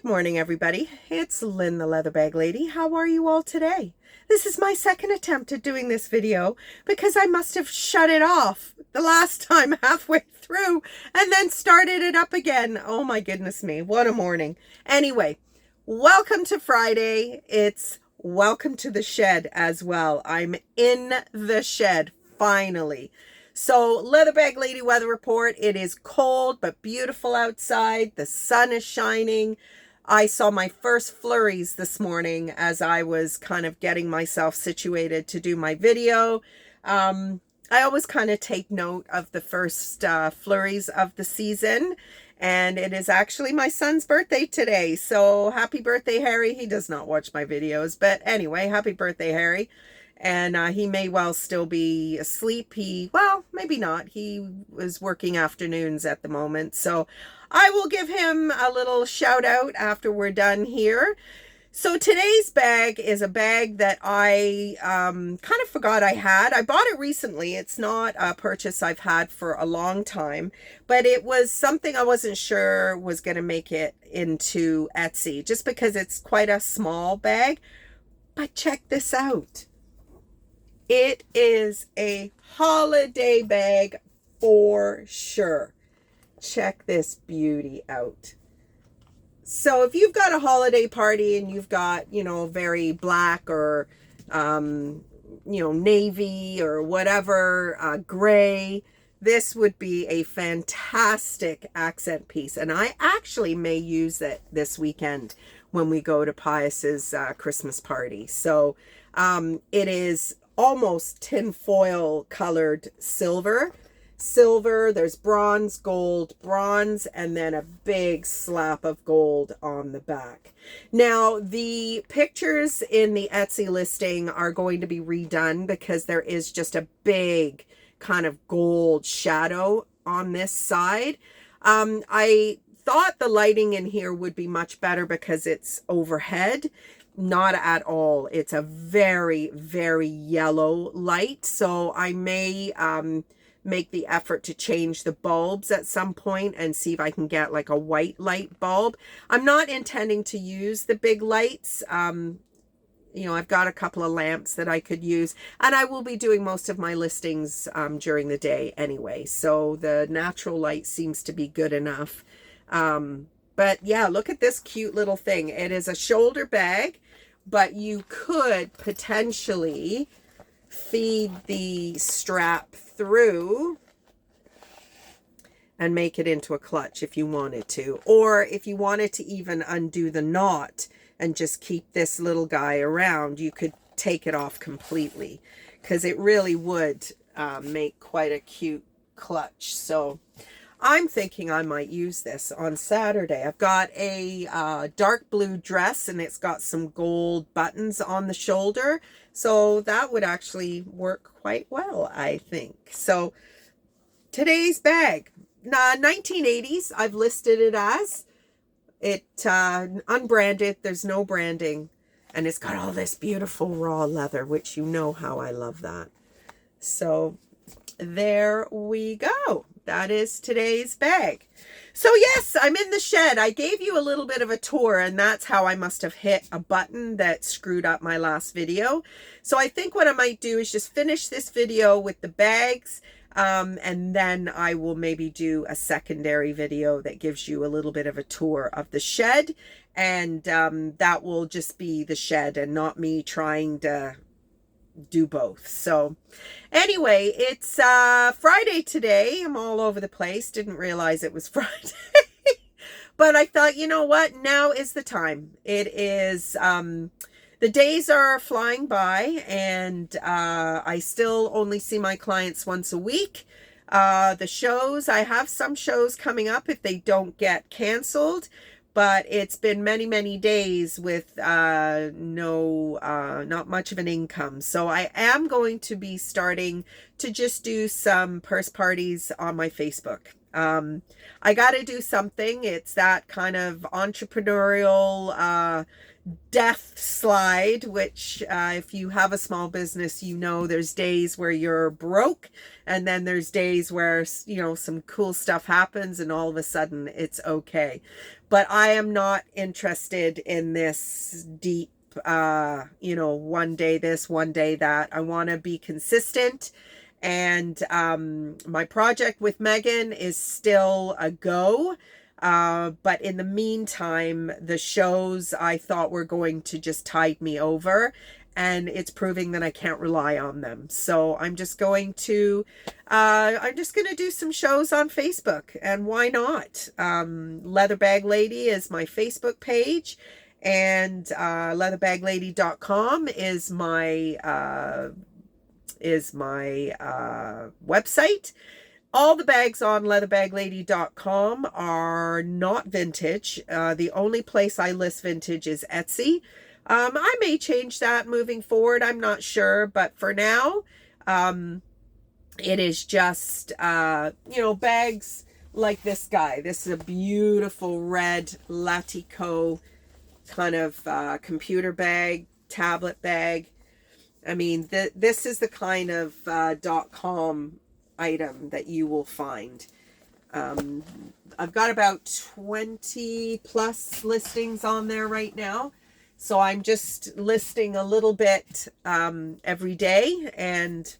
Good morning, everybody. It's Lynn, the Leather Bag Lady. How are you all today? This is my second attempt at doing this video because I must have shut it off the last time halfway through and then started it up again. Oh my goodness me, what a morning. Anyway, welcome to Friday. It's welcome to the shed as well. I'm in the shed finally. So, Leather Bag Lady weather report. It is cold but beautiful outside. The sun is shining. I saw my first flurries this morning as I was kind of getting myself situated to do my video. I always kind of take note of the first flurries of the season. And it is actually my son's birthday today. So happy birthday, Harry. He does not watch my videos. But anyway, happy birthday, Harry. And he may well still be asleep. Well, maybe not. He was working afternoons at the moment. So I will give him a little shout out after we're done here. So today's bag is a bag that I kind of forgot I had. I bought it recently. It's not a purchase I've had for a long time, but it was something I wasn't sure was going to make it into Etsy just because it's quite a small bag. But check this out. It is a holiday bag for sure. Check this beauty out. So if you've got a holiday party and you've got, very black or, navy or whatever, gray, this would be a fantastic accent piece. And I actually may use it this weekend when we go to Pius's Christmas party. So it is almost tinfoil colored silver. There's bronze, gold, bronze, and then a big slap of gold on the back. Now, the pictures in the Etsy listing are going to be redone because there is just a big kind of gold shadow on this side. I thought the lighting in here would be much better because it's overhead. Not at all. It's a very, very yellow light. So I may make the effort to change the bulbs at some point and see if I can get like a white light bulb. I'm not intending to use the big lights. I've got a couple of lamps that I could use, and I will be doing most of my listings during the day anyway. So the natural light seems to be good enough. But yeah, look at this cute little thing. It is a shoulder bag, but you could potentially feed the strap through and make it into a clutch if you wanted to. Or if you wanted to even undo the knot and just keep this little guy around, you could take it off completely because it really would make quite a cute clutch. So I'm thinking I might use this on Saturday. I've got a dark blue dress and it's got some gold buttons on the shoulder. So that would actually work quite well, I think. So today's bag, 1980s, I've listed it as. It unbranded, there's no branding. And it's got all this beautiful raw leather, which you know how I love that. So there we go. That is today's bag. So yes, I'm in the shed. I gave you a little bit of a tour, and that's how I must have hit a button that screwed up my last video. So I think what I might do is just finish this video with the bags, and then I will maybe do a secondary video that gives you a little bit of a tour of the shed, and that will just be the shed and not me trying to do both. So anyway, it's Friday today. I'm all over the place. Didn't realize it was Friday. But I thought, you know what? Now is the time. It is the days are flying by, and I still only see my clients once a week. The shows, I have some shows coming up if they don't get canceled. But it's been many, many days with not much of an income. So I am going to be starting to just do some purse parties on my Facebook. I got to do something. It's that kind of entrepreneurial death slide, which if you have a small business, you know there's days where you're broke, and then there's days where, you know, some cool stuff happens and all of a sudden it's okay. But I am not interested in this deep, you know, one day this, one day that. I want to be consistent. And my project with Megan is still a go. But in the meantime, the shows I thought were going to just tide me over, and it's proving that I can't rely on them. So I'm just going to do some shows on Facebook, and why not? Leather Bag Lady is my Facebook page, and leatherbag-lady.com is my website. All the bags on leatherbag-lady.com are not vintage. The only place I list vintage is Etsy. I may change that moving forward. I'm not sure. But for now, it is just, you know, bags like this guy. This is a beautiful red Latico kind of computer bag, tablet bag. I mean, this is the kind of .com item that you will find. I've got about 20 plus listings on there right now, so I'm just listing a little bit every day, and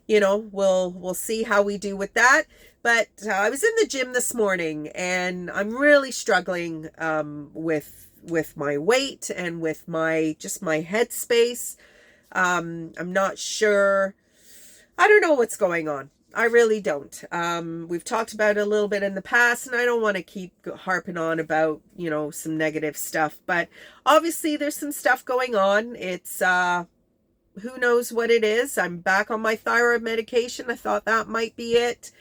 you know, we'll see how we do with that. But I was in the gym this morning, and I'm really struggling with my weight and with my headspace. I'm not sure. I don't know what's going on. I really don't. We've talked about it a little bit in the past, and I don't want to keep harping on about, you know, some negative stuff. But obviously there's some stuff going on. It's, who knows what it is. I'm back on my thyroid medication. I thought that might be it.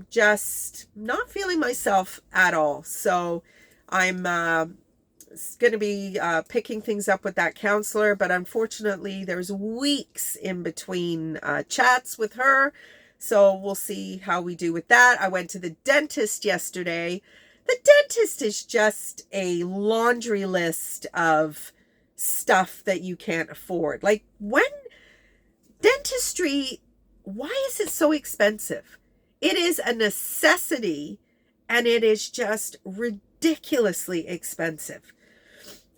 Just not feeling myself at all. So I'm going to be picking things up with that counselor, but unfortunately there's weeks in between chats with her, so we'll see how we do with that. I went to the dentist yesterday. The dentist is just a laundry list of stuff that you can't afford. Like, when dentistry, why is it so expensive? It is a necessity, and it is just ridiculously expensive.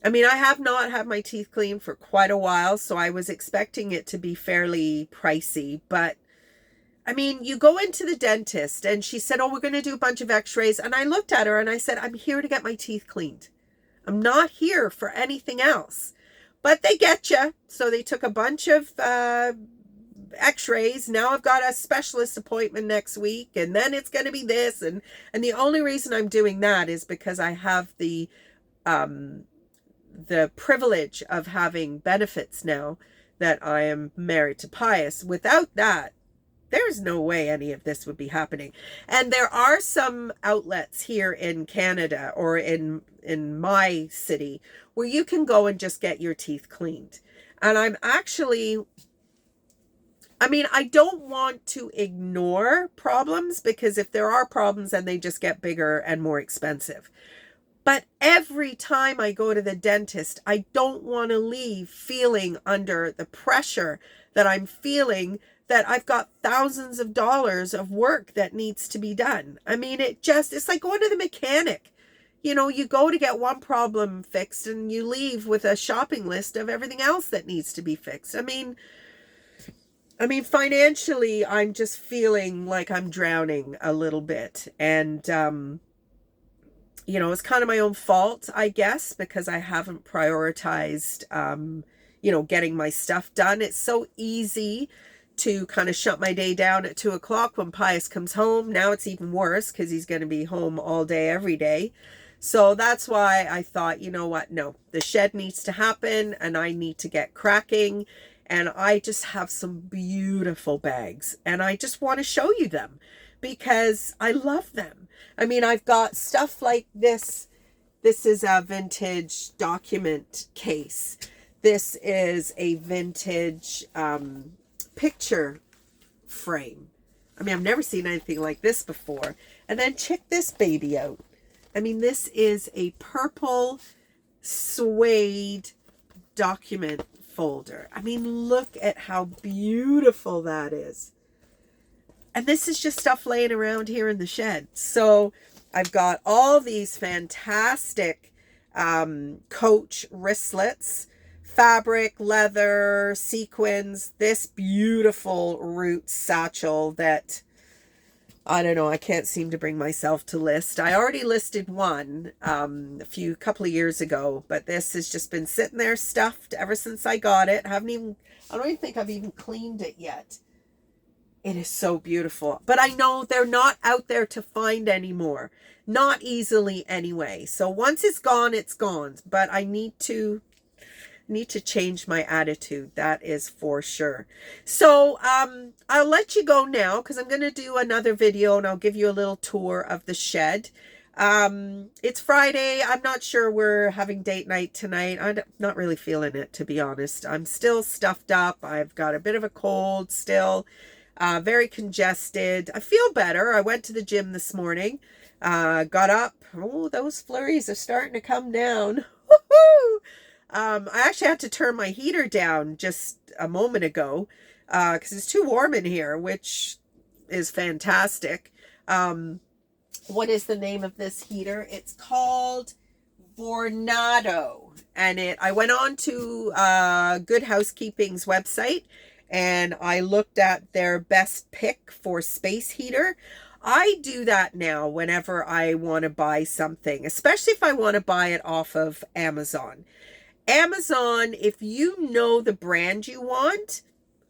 I mean, I have not had my teeth cleaned for quite a while, so I was expecting it to be fairly pricey. But, I mean, you go into the dentist, and she said, oh, we're going to do a bunch of x-rays. And I looked at her, and I said, I'm here to get my teeth cleaned. I'm not here for anything else. But they get you. So they took a bunch of x-rays. Now I've got a specialist appointment next week, and then it's going to be this. And the only reason I'm doing that is because I have the privilege of having benefits now that I am married to Pius. Without that, there's no way any of this would be happening. And there are some outlets here in Canada, or in my city, where you can go and just get your teeth cleaned. And I'm actually, I mean, I don't want to ignore problems, because if there are problems, then they just get bigger and more expensive. But every time I go to the dentist, I don't want to leave feeling under the pressure that I'm feeling, that I've got thousands of dollars of work that needs to be done. I mean, it's like going to the mechanic. You know, you go to get one problem fixed and you leave with a shopping list of everything else that needs to be fixed. I mean, financially, I'm just feeling like I'm drowning a little bit. And, you know, it's kind of my own fault, I guess, because I haven't prioritized, you know, getting my stuff done. It's so easy to kind of shut my day down at 2 o'clock when Pius comes home. Now it's even worse, because he's going to be home all day, every day. So that's why I thought, you know what? No, the shed needs to happen, and I need to get cracking. And I just have some beautiful bags, and I just want to show you them because I love them. I mean, I've got stuff like this. This is a vintage document case. This is a vintage picture frame. I mean, I've never seen anything like this before. And then check this baby out. I mean, this is a purple suede document folder. I mean, look at how beautiful that is. And this is just stuff laying around here in the shed. So I've got all these fantastic Coach wristlets, fabric, leather, sequins, this beautiful root satchel that, I don't know, I can't seem to bring myself to list. I already listed one a couple of years ago, but this has just been sitting there stuffed ever since I got it. I don't even think I've even cleaned it yet. It is so beautiful. But I know they're not out there to find anymore. Not easily anyway. So once it's gone, it's gone. But I need to change my attitude. That is for sure. So I'll let you go now because I'm going to do another video and I'll give you a little tour of the shed. It's Friday. I'm not sure we're having date night tonight. I'm not really feeling it, to be honest. I'm still stuffed up. I've got a bit of a cold still. Very congested. I feel better. I went to the gym this morning. Got up. Oh, those flurries are starting to come down. Woohoo! I actually had to turn my heater down just a moment ago because it's too warm in here, which is fantastic. What is the name of this heater? It's called Vornado. And I went on to Good Housekeeping's website and I looked at their best pick for space heater. I do that now whenever I want to buy something, especially if I want to buy it off of Amazon. Amazon, if you know the brand you want,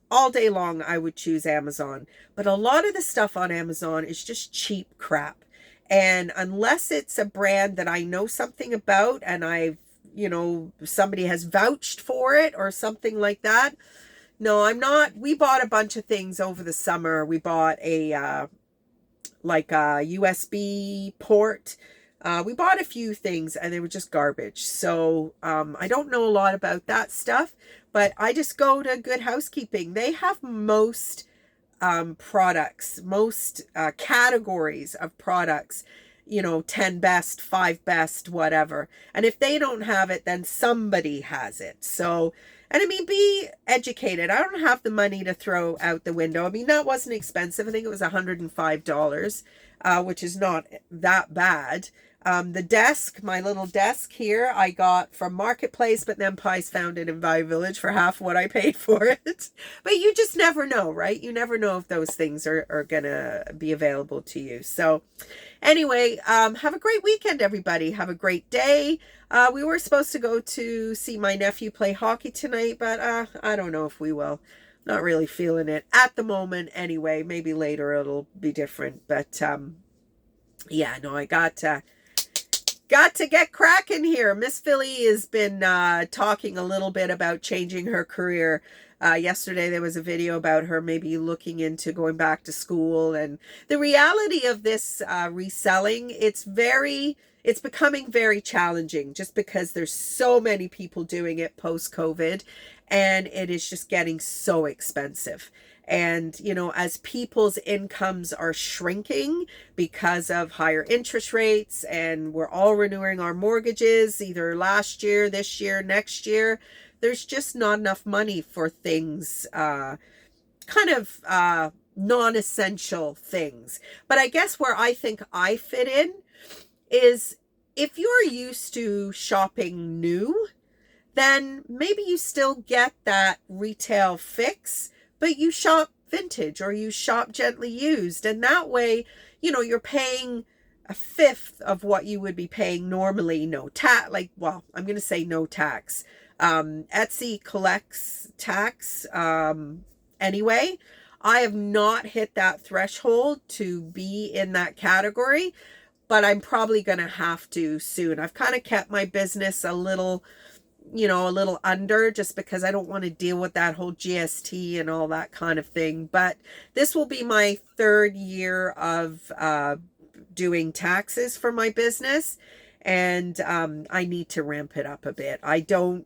all day long I would choose Amazon. But a lot of the stuff on Amazon is just cheap crap. And unless it's a brand that I know something about and somebody has vouched for it or something like that, no, I'm not. We bought a bunch of things over the summer. We bought a USB port. We bought a few things and they were just garbage. So I don't know a lot about that stuff, but I just go to Good Housekeeping. They have most products, most categories of products, 10 best, 5 best, whatever. And if they don't have it, then somebody has it. So, and I mean, be educated. I don't have the money to throw out the window. I mean, that wasn't expensive. I think it was $105, which is not that bad. The desk, my little desk here, I got from Marketplace, but then Pies found it in Value Village for half what I paid for it. But you just never know, right? You never know if those things are going to be available to you. So anyway, have a great weekend, everybody. Have a great day. We were supposed to go to see my nephew play hockey tonight, but I don't know if we will. Not really feeling it at the moment anyway. Maybe later it'll be different. But yeah, no, I got to get cracking here. Miss Philly has been talking a little bit about changing her career. Yesterday there was a video about her maybe looking into going back to school. And the reality of this reselling, it's becoming very challenging just because there's so many people doing it post-COVID and it is just getting so expensive. And, as people's incomes are shrinking because of higher interest rates and we're all renewing our mortgages either last year, this year, next year, there's just not enough money for things, non-essential things. But I guess where I think I fit in is if you're used to shopping new, then maybe you still get that retail fix, but you shop vintage or you shop gently used. And that way, you're paying a fifth of what you would be paying normally. No tax, I'm going to say no tax. Etsy collects tax. Anyway, I have not hit that threshold to be in that category, but I'm probably going to have to soon. I've kind of kept my business a little under just because I don't want to deal with that whole GST and all that kind of thing. But this will be my 3rd year of doing taxes for my business. And I need to ramp it up a bit. I don't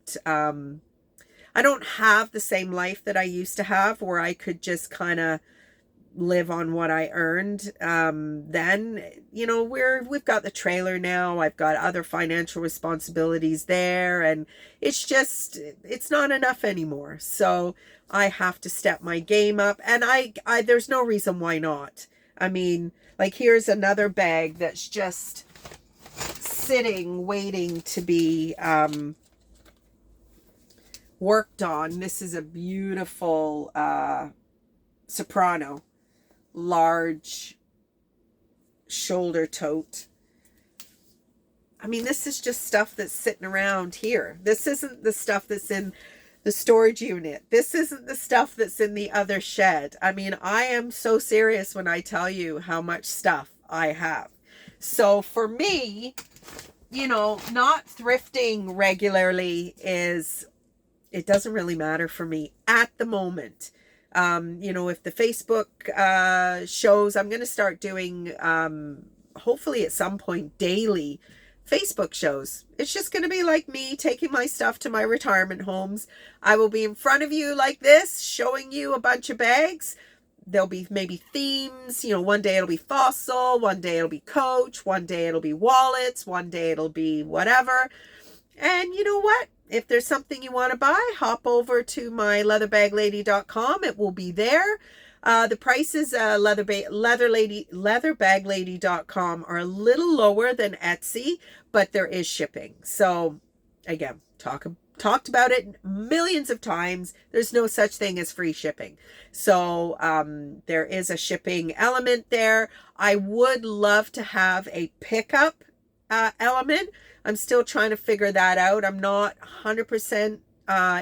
have the same life that I used to have where I could just kind of live on what I earned, then, you know, we've got the trailer now. I've got other financial responsibilities there, and it's not enough anymore. So I have to step my game up, and I there's no reason why not. I mean, like, here's another bag that's just sitting, waiting to be, worked on. This is a beautiful, soprano, large shoulder tote. I mean, this is just stuff that's sitting around here. This isn't the stuff that's in the storage unit. This isn't the stuff that's in the other shed. I mean, I am so serious when I tell you how much stuff I have. So for me, you know, not thrifting regularly it doesn't really matter for me at the moment. You know, if the Facebook shows, I'm going to start doing, hopefully at some point, daily Facebook shows. It's just going to be like me taking my stuff to my retirement homes. I will be in front of you like this, showing you a bunch of bags. There'll be maybe themes. You know, one day it'll be fossil, one day it'll be Coach, one day it'll be wallets, one day it'll be whatever. And you know what? If there's something you want to buy, hop over to my leatherbag.lady.com. It will be there. The prices, leatherbag.lady.com are a little lower than Etsy, but there is shipping. So again, talked about it millions of times. There's no such thing as free shipping. So there is a shipping element there. I would love to have a pickup element. I'm still trying to figure that out. I'm not 100%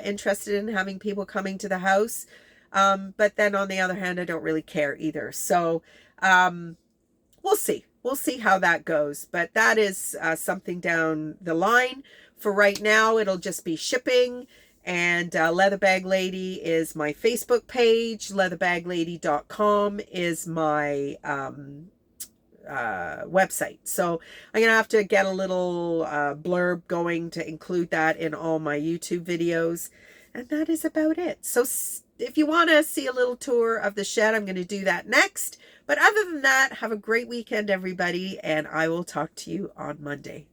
interested in having people coming to the house. But then on the other hand, I don't really care either. So we'll see. We'll see how that goes. But that is something down the line. For right now, it'll just be shipping. And Leatherbag Lady is my Facebook page. Leatherbag.lady.com is my website. So I'm gonna have to get a little blurb going to include that in all my YouTube videos, and that is about it. So if you want to see a little tour of the shed, I'm going to do that next. But other than that, have a great weekend, everybody, and I will talk to you on Monday.